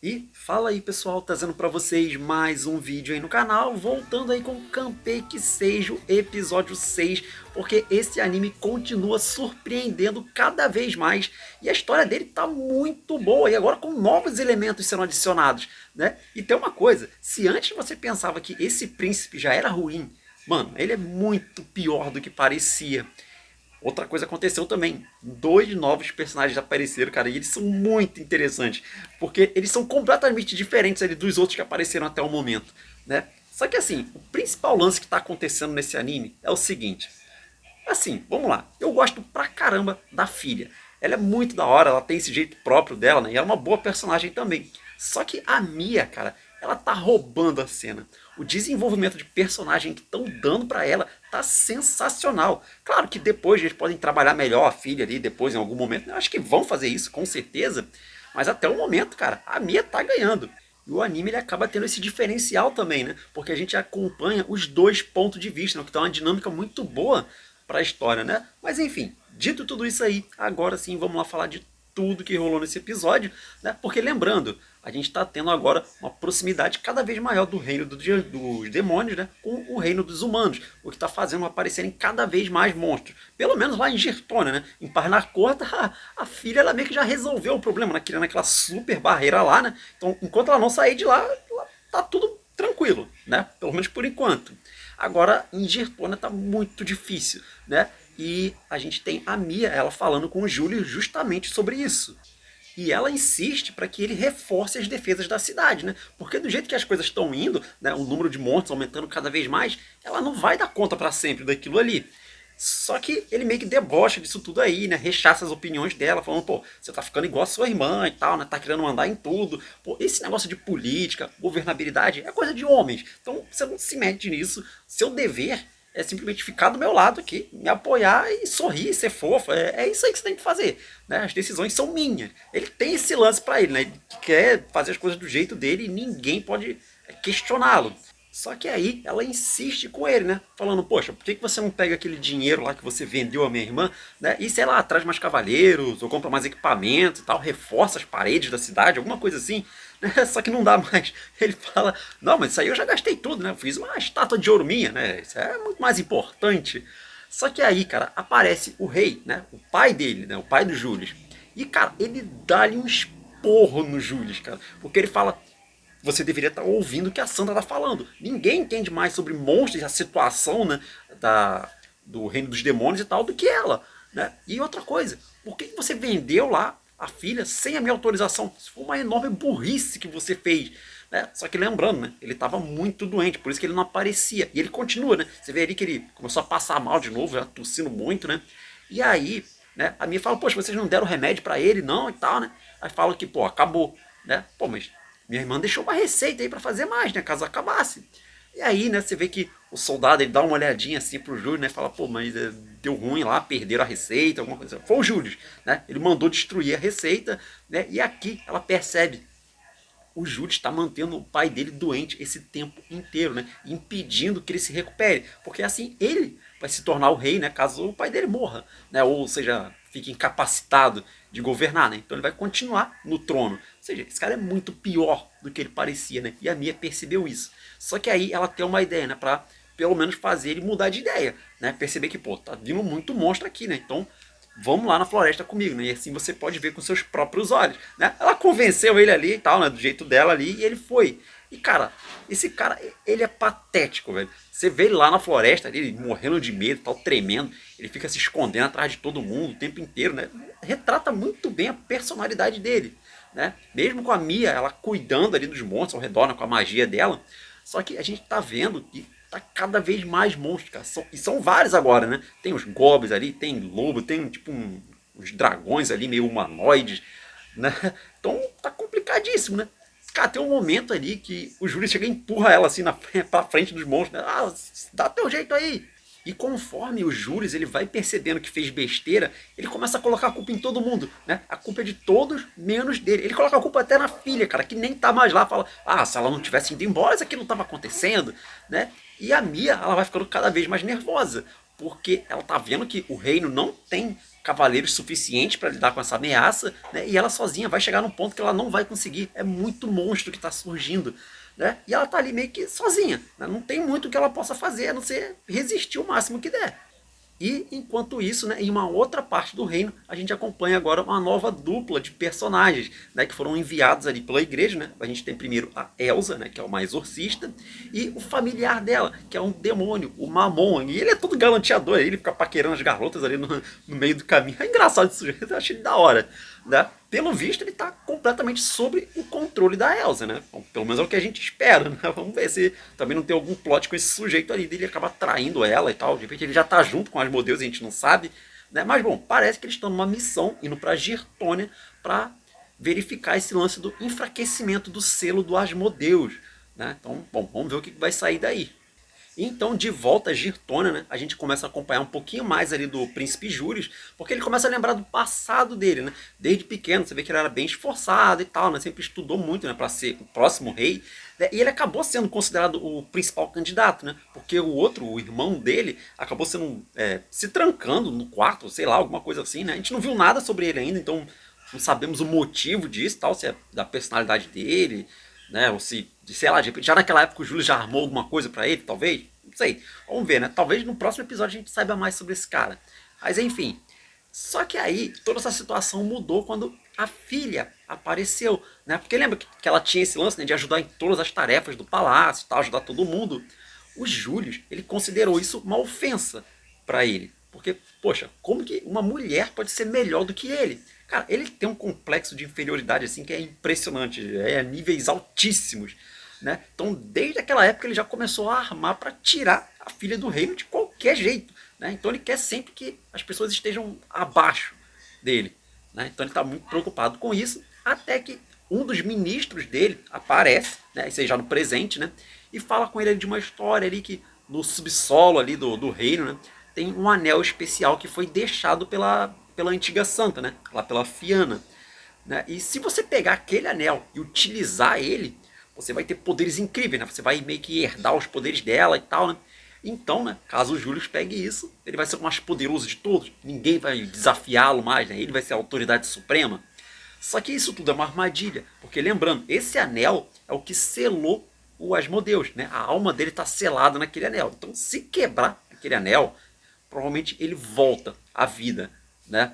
E fala aí pessoal, trazendo pra vocês mais um vídeo aí no canal, voltando aí com Kanpeki Seijo episódio 6, porque esse anime continua surpreendendo cada vez mais e a história dele tá muito boa e agora com novos elementos sendo adicionados, né? E tem uma coisa, se antes você pensava que esse príncipe já era ruim, mano, ele é muito pior do que parecia. Outra coisa aconteceu também. Dois novos personagens apareceram, cara, e eles são muito interessantes. Porque eles são completamente diferentes ali dos outros que apareceram até o momento, né? Só que assim, o principal lance que está acontecendo nesse anime é o seguinte. Assim, vamos lá. Eu gosto pra caramba da filha. Ela é muito da hora, ela tem esse jeito próprio dela, né? E ela é uma boa personagem também. Só que a Mia, cara, ela tá roubando a cena. O desenvolvimento de personagem que estão dando pra ela tá sensacional. Claro que depois eles podem trabalhar melhor a filha ali, depois em algum momento. Eu acho que vão fazer isso, com certeza. Mas até o momento, cara, a Mia tá ganhando. E o anime ele acaba tendo esse diferencial também, né? Porque a gente acompanha os dois pontos de vista, né? Que tá uma dinâmica muito boa para a história, né? Mas enfim, dito tudo isso aí, agora sim vamos lá falar de tudo que rolou nesse episódio, né? Porque lembrando, a gente está tendo agora uma proximidade cada vez maior do reino dos demônios, né? Com o reino dos humanos, o que está fazendo aparecerem cada vez mais monstros. Pelo menos lá em Girtônia, né? Em Parnarcota, a filha ela meio que já resolveu o problema, né? Criando aquela super barreira lá, né? Então, enquanto ela não sair de lá, tá tudo tranquilo, né? Pelo menos por enquanto. Agora, em Gertona tá muito difícil, né? E a gente tem a Mia, ela falando com o Júlio justamente sobre isso. E ela insiste para que ele reforce as defesas da cidade, né? Porque do jeito que as coisas estão indo, né, o número de mortos aumentando cada vez mais, ela não vai dar conta para sempre daquilo ali. Só que ele meio que debocha disso tudo aí, né? Rechaça as opiniões dela, falando, pô, você tá ficando igual a sua irmã e tal, né? Tá querendo mandar em tudo. Pô, esse negócio de política, governabilidade, é coisa de homens. Então você não se mete nisso. Seu dever é simplesmente ficar do meu lado aqui, me apoiar e sorrir, ser fofo. É isso aí que você tem que fazer. Né? As decisões são minhas. Ele tem esse lance pra ele, né? Ele quer fazer as coisas do jeito dele e ninguém pode questioná-lo. Só que aí ela insiste com ele, né? Falando, poxa, por que você não pega aquele dinheiro lá que você vendeu a minha irmã, né? E sei lá, traz mais cavaleiros, ou compra mais equipamento e tal, reforça as paredes da cidade, alguma coisa assim. Né? Só que não dá mais. Ele fala, não, mas isso aí eu já gastei tudo, né? Eu fiz uma estátua de ouro minha, né? Isso é muito mais importante. Só que aí, cara, aparece o rei, né? O pai dele, né? O pai do Júlio. E, cara, ele dá-lhe um esporro no Júlio, cara. Porque ele fala, você deveria estar ouvindo o que a Sandra está falando. Ninguém entende mais sobre monstros e a situação, né, do reino dos demônios e tal do que ela. Né? E outra coisa, por que você vendeu lá a filha sem a minha autorização? Isso foi uma enorme burrice que você fez. Né? Só que lembrando, né, ele estava muito doente, por isso que ele não aparecia. E ele continua, né? Você vê ali que ele começou a passar mal de novo, já tossindo muito, né? E aí, né, a minha fala, poxa, vocês não deram remédio para ele, não, e tal, né? Aí fala que, pô, acabou, né? Pô, mas minha irmã deixou uma receita aí para fazer mais, né? Caso acabasse. E aí, né, você vê que o soldado ele dá uma olhadinha assim pro Júlio, né? Fala, pô, mas deu ruim lá, perderam a receita, alguma coisa. Foi o Júlio, né? Ele mandou destruir a receita, né? E aqui ela percebe o Júlio está mantendo o pai dele doente esse tempo inteiro, né? Impedindo que ele se recupere. Porque assim ele vai se tornar o rei, né? Caso o pai dele morra, né? Ou seja, fique incapacitado de governar, né? Então ele vai continuar no trono. Ou seja, esse cara é muito pior do que ele parecia, né? E a Mia percebeu isso. Só que aí ela tem uma ideia, né? Pra pelo menos fazer ele mudar de ideia, né? Perceber que, pô, tá vindo muito monstro aqui, né? Então vamos lá na floresta comigo, né? E assim você pode ver com seus próprios olhos, né? Ela convenceu ele ali e tal, né? Do jeito dela ali, e ele foi. E cara, esse cara, ele é patético, velho. Você vê ele lá na floresta, ele morrendo de medo, tal, tremendo. Ele fica se escondendo atrás de todo mundo o tempo inteiro, né? Retrata muito bem a personalidade dele, né? Mesmo com a Mia, ela cuidando ali dos monstros ao redor, né? Com a magia dela. Só que a gente tá vendo que tá cada vez mais monstros, cara. E são vários agora, né? Tem os goblins ali, tem lobo, tem tipo uns dragões ali meio humanoides, né? Então tá complicadíssimo, né? Cara, tem um momento ali que o Júlio chega e empurra ela assim pra frente dos monstros, né? Ah, dá teu jeito aí. E conforme o Jules ele vai percebendo que fez besteira, ele começa a colocar a culpa em todo mundo, né? A culpa é de todos, menos dele. Ele coloca a culpa até na filha, cara, que nem tá mais lá. Fala, ah, se ela não tivesse ido embora, isso aqui não tava acontecendo, né? E a Mia, ela vai ficando cada vez mais nervosa, porque ela tá vendo que o reino não tem cavaleiros suficientes para lidar com essa ameaça, né? E ela sozinha vai chegar num ponto que ela não vai conseguir. É muito monstro que está surgindo, né? E ela tá ali meio que sozinha, né? Não tem muito que ela possa fazer a não ser resistir o máximo que der. E enquanto isso, né, em uma outra parte do reino, a gente acompanha agora uma nova dupla de personagens, né, que foram enviados ali pela igreja, né? A gente tem primeiro a Elsa, né, que é uma exorcista, e o familiar dela, que é um demônio, o Mamon. E ele é todo galanteador, ele fica paquerando as garotas ali no meio do caminho. É engraçado esse sujeito, eu acho ele da hora, né? Pelo visto, ele está completamente sob o controle da Elsa, né? Bom, pelo menos é o que a gente espera, né? Vamos ver se também não tem algum plot com esse sujeito ali, dele acaba traindo ela e tal. De repente ele já tá junto com as modelos e a gente não sabe, né? Mas bom, parece que eles estão numa missão indo para Girtônia para verificar esse lance do enfraquecimento do selo do Asmodeus, né? Então, bom, vamos ver o que vai sair daí. Então, de volta a Girtônia, né, a gente começa a acompanhar um pouquinho mais ali do Príncipe Július, porque ele começa a lembrar do passado dele, né? Desde pequeno, você vê que ele era bem esforçado e tal, né? Sempre estudou muito, né, para ser o próximo rei, né? E ele acabou sendo considerado o principal candidato, né? Porque o outro, o irmão dele, acabou sendo se trancando no quarto, sei lá, alguma coisa assim, né? A gente não viu nada sobre ele ainda, então não sabemos o motivo disso, tal, se é da personalidade dele, né? Ou se, sei lá, de repente, já naquela época o Júlio já armou alguma coisa pra ele, talvez. Não sei. Vamos ver, né? Talvez no próximo episódio a gente saiba mais sobre esse cara. Mas enfim. Só que aí toda essa situação mudou quando a filha apareceu, né? Porque lembra que ela tinha esse lance, né, de ajudar em todas as tarefas do palácio, tal, ajudar todo mundo. O Júlio, ele considerou isso uma ofensa pra ele. Porque, poxa, como que uma mulher pode ser melhor do que ele? Cara, ele tem um complexo de inferioridade assim que é impressionante, é a níveis altíssimos, né? Então, desde aquela época ele já começou a armar para tirar a filha do reino de qualquer jeito, né? Então ele quer sempre que as pessoas estejam abaixo dele, né? Então ele está muito preocupado com isso, até que um dos ministros dele aparece, né? Isso aí já no presente, né? E fala com ele de uma história ali que no subsolo ali do reino, né? Tem um anel especial que foi deixado pela antiga santa, né? Lá pela Fiana, né? E se você pegar aquele anel e utilizar ele, você vai ter poderes incríveis, né? Você vai meio que herdar os poderes dela e tal, né? Então, né, caso o Julius pegue isso, ele vai ser o mais poderoso de todos. Ninguém vai desafiá-lo mais, né? Ele vai ser a autoridade suprema. Só que isso tudo é uma armadilha, porque lembrando, esse anel é o que selou o Asmodeus, né? A alma dele está selada naquele anel. Então, se quebrar aquele anel, provavelmente ele volta à vida, né?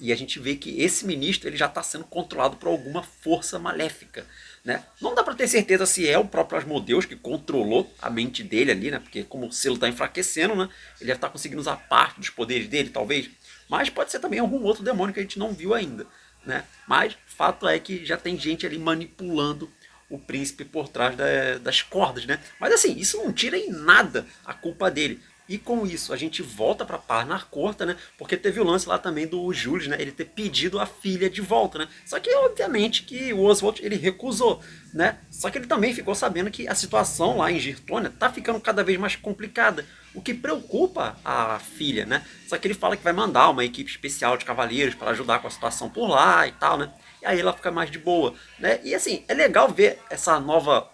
E a gente vê que esse ministro ele já está sendo controlado por alguma força maléfica, né? Não dá para ter certeza se é o próprio Asmodeus que controlou a mente dele ali, né? Porque como o selo está enfraquecendo, né? Ele deve estar conseguindo usar parte dos poderes dele, talvez. Mas pode ser também algum outro demônio que a gente não viu ainda, né? Mas fato é que já tem gente ali manipulando o príncipe por trás das cordas, né? Mas assim, isso não tira em nada a culpa dele. E com isso, a gente volta para Parnar Corta, né? Porque teve o lance lá também do Jules, né? Ele ter pedido a filha de volta, né? Só que, obviamente, que o Oswald, ele recusou, né? Só que ele também ficou sabendo que a situação lá em Girtônia tá ficando cada vez mais complicada. O que preocupa a filha, né? Só que ele fala que vai mandar uma equipe especial de cavaleiros para ajudar com a situação por lá e tal, né? E aí ela fica mais de boa, né? E assim, é legal ver essa nova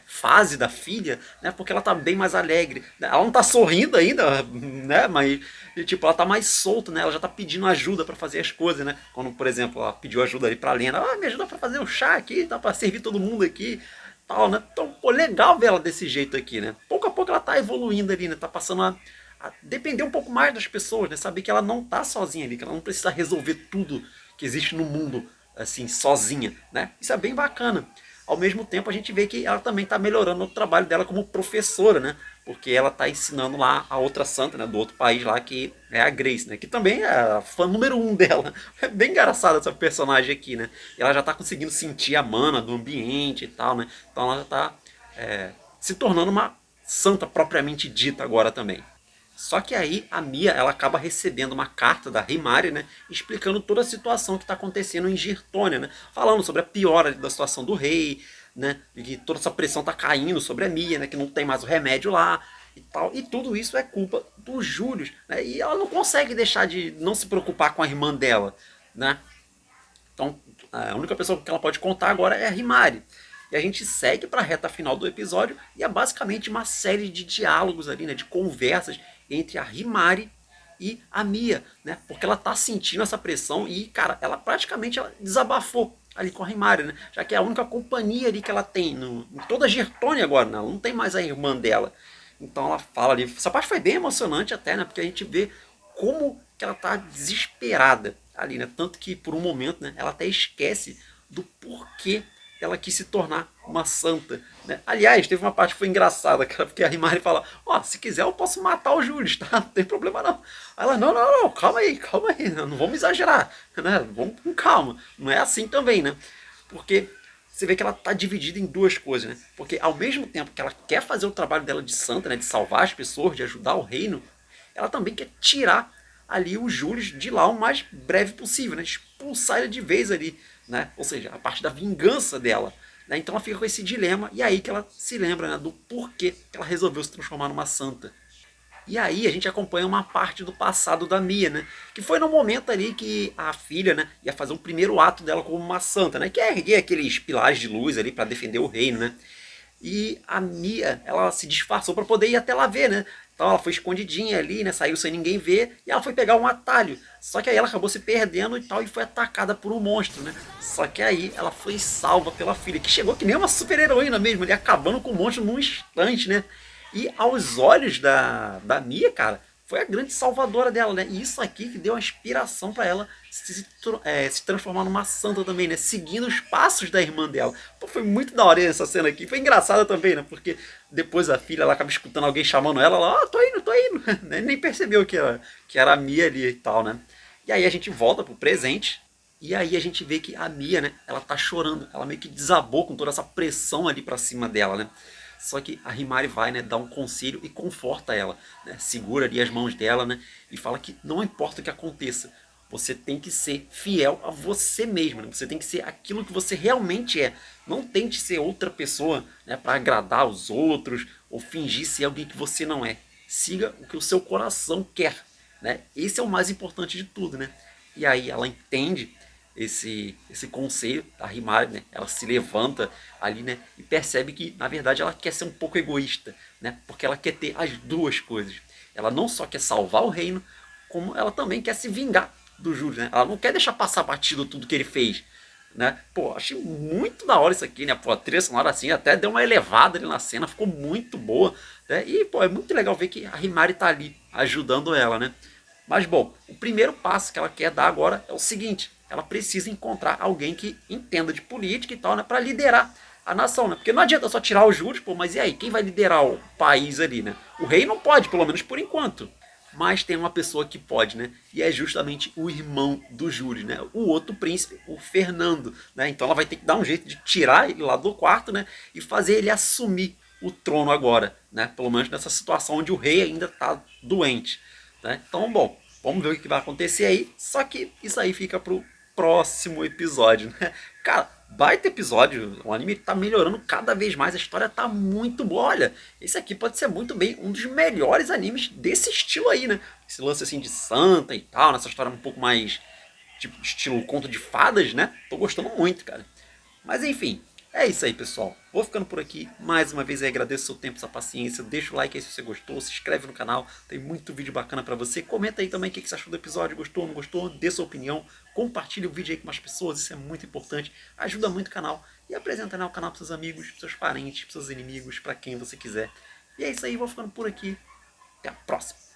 fase da filha, né? Porque ela tá bem mais alegre. Ela não tá sorrindo ainda, né? Mas, tipo, ela tá mais solta, né? Ela já tá pedindo ajuda para fazer as coisas, né? Quando, por exemplo, ela pediu ajuda ali pra Lena. Ah, me ajuda para fazer um chá aqui, tá? Pra servir todo mundo aqui, tal, né? Então, pô, legal ver ela desse jeito aqui, né? Pouco a pouco ela tá evoluindo ali, né? Tá passando a depender um pouco mais das pessoas, né? Saber que ela não tá sozinha ali, que ela não precisa resolver tudo que existe no mundo, assim, sozinha, né? Isso é bem bacana. Ao mesmo tempo, a gente vê que ela também está melhorando o trabalho dela como professora, né? Porque ela está ensinando lá a outra santa, né? Do outro país lá, que é a Grace, né? Que também é a fã número 1 dela. É bem engraçada essa personagem aqui, né? E ela já está conseguindo sentir a mana do ambiente e tal, né? Então ela já está se tornando uma santa propriamente dita agora também. Só que aí a Mia ela acaba recebendo uma carta da Himari, né, explicando toda a situação que está acontecendo em Girtônia, né, falando sobre a piora da situação do rei, né, e que toda essa pressão está caindo sobre a Mia, né, que não tem mais o remédio lá e tal. E tudo isso é culpa do Július, né, e ela não consegue deixar de não se preocupar com a irmã dela, né. Então a única pessoa que ela pode contar agora é a Himari. E a gente segue para a reta final do episódio e é basicamente uma série de diálogos ali, né, de conversas entre a Himari e a Mia, né? Porque ela tá sentindo essa pressão e, cara, ela desabafou ali com a Himari, né? Já que é a única companhia ali que ela tem em toda a Gertônia agora, né? Ela não tem mais a irmã dela. Então ela fala ali, essa parte foi bem emocionante até, né? Porque a gente vê como que ela tá desesperada ali, né? Tanto que por um momento, né, ela até esquece do porquê ela quis se tornar uma santa, né? Aliás, teve uma parte que foi engraçada, cara, porque a Himari fala, ó, se quiser eu posso matar o Julius, tá? Não tem problema não. Aí ela, não, calma aí, não vamos exagerar, né? Vamos com calma. Não é assim também, né? Porque você vê que ela tá dividida em duas coisas, né? Porque ao mesmo tempo que ela quer fazer o trabalho dela de santa, né, de salvar as pessoas, de ajudar o reino, ela também quer tirar ali o Julius de lá o mais breve possível, né? Expulsar ele de vez ali, né? Ou seja, a parte da vingança dela. Né? Então ela fica com esse dilema e aí que ela se lembra, né, do porquê que ela resolveu se transformar numa santa. E aí a gente acompanha uma parte do passado da Mia, né? Que foi no momento ali que a filha, né, ia fazer o primeiro ato dela como uma santa, né? Que é erguer aqueles pilares de luz ali para defender o reino, né? E a Mia, ela se disfarçou para poder ir até lá ver, né? Então ela foi escondidinha ali, né? Saiu sem ninguém ver e ela foi pegar um atalho. Só que aí ela acabou se perdendo e tal e foi atacada por um monstro, né? Só que aí ela foi salva pela filha, que chegou que nem uma super heroína mesmo, ali acabando com o monstro num instante, né? E aos olhos da Mia, cara, foi a grande salvadora dela, né? E isso aqui que deu a inspiração para ela se transformar numa santa também, né? Seguindo os passos da irmã dela. Pô, foi muito da hora essa cena aqui. Foi engraçada também, né? Porque depois a filha ela acaba escutando alguém chamando ela, ó, tô indo. Nem percebeu que era a Mia ali e tal, né? E aí a gente volta pro presente. E aí a gente vê que a Mia, né? Ela tá chorando. Ela meio que desabou com toda essa pressão ali pra cima dela, né? Só que a Himari vai, né, dar um conselho e conforta ela, né, segura ali as mãos dela, né, e fala que não importa o que aconteça, você tem que ser fiel a você mesmo, né, você tem que ser aquilo que você realmente é. Não tente ser outra pessoa, né, para agradar os outros ou fingir ser alguém que você não é. Siga o que o seu coração quer, né? Esse é o mais importante de tudo, né? E aí ela entende esse conselho da Himari, né? Ela se levanta ali, né? E percebe que, na verdade, ela quer ser um pouco egoísta, né? Porque ela quer ter as duas coisas. Ela não só quer salvar o reino, como ela também quer se vingar do Julius, né? Ela não quer deixar passar batido tudo que ele fez, né? Pô, achei muito da hora isso aqui, né? Pô, a trilha sonora assim até deu uma elevada ali na cena, ficou muito boa, né? E, pô, é muito legal ver que a Himari tá ali ajudando ela, né? Mas, bom, o primeiro passo que ela quer dar agora é o seguinte: ela precisa encontrar alguém que entenda de política e tal, né, para liderar a nação, né? Porque não adianta só tirar os juros, pô, mas e aí, quem vai liderar o país ali, né? O rei não pode, pelo menos por enquanto. Mas tem uma pessoa que pode, né? E é justamente o irmão do Júlio, né? O outro príncipe, o Fernando, né? Então ela vai ter que dar um jeito de tirar ele lá do quarto, né? E fazer ele assumir o trono agora, né? Pelo menos nessa situação onde o rei ainda está doente, né? Então, bom, vamos ver o que vai acontecer aí. Só que isso aí fica pro próximo episódio, né? Cara, baita episódio. O anime tá melhorando cada vez mais. A história tá muito boa. Olha, esse aqui pode ser muito bem um dos melhores animes desse estilo aí, né? Esse lance assim de santa e tal, nessa história um pouco mais tipo estilo conto de fadas, né? Tô gostando muito, cara. Mas enfim, é isso aí, pessoal. Vou ficando por aqui. Mais uma vez, eu agradeço o seu tempo, sua paciência. Deixa o like aí se você gostou. Se inscreve no canal. Tem muito vídeo bacana pra você. Comenta aí também o que você achou do episódio. Gostou, não gostou? Dê sua opinião. Compartilhe o vídeo aí com mais pessoas. Isso é muito importante. Ajuda muito o canal. E apresenta, né, o canal pros seus amigos, pros seus parentes, pros seus inimigos, pra quem você quiser. E é isso aí. Vou ficando por aqui. Até a próxima.